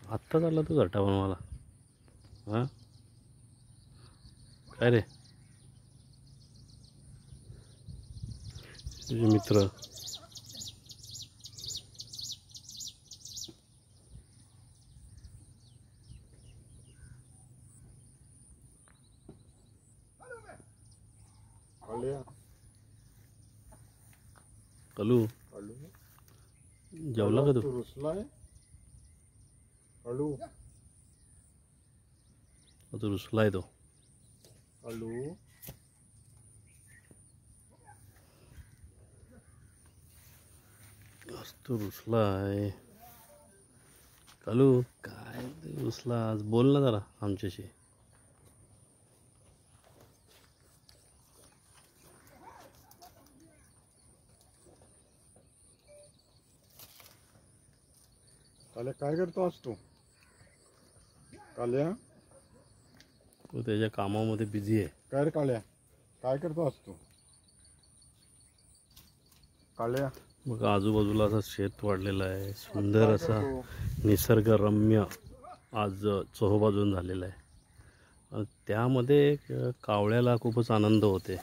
आत्ताच आला तू झटा बनवायला. हां काय रे तुझे मित्र? कलू जेवला का तू? तू रुसलाय तो. तू रुसलाय. कलू काय रुसला आज? बोल ना जरा आमच्याशी. काल्या काय करतो आज तू? काल्या तू त्याच्या कामामध्ये बिझी आहे. काय रे काल्या काय करतो आज तू? काल्या मग आजूबाजूला असं शेत वाढलेलं आहे, सुंदर असा निसर्गरम्य आज चोहोबाजून झालेला आहे. त्यामध्ये कावळ्याला खूपच आनंद होते.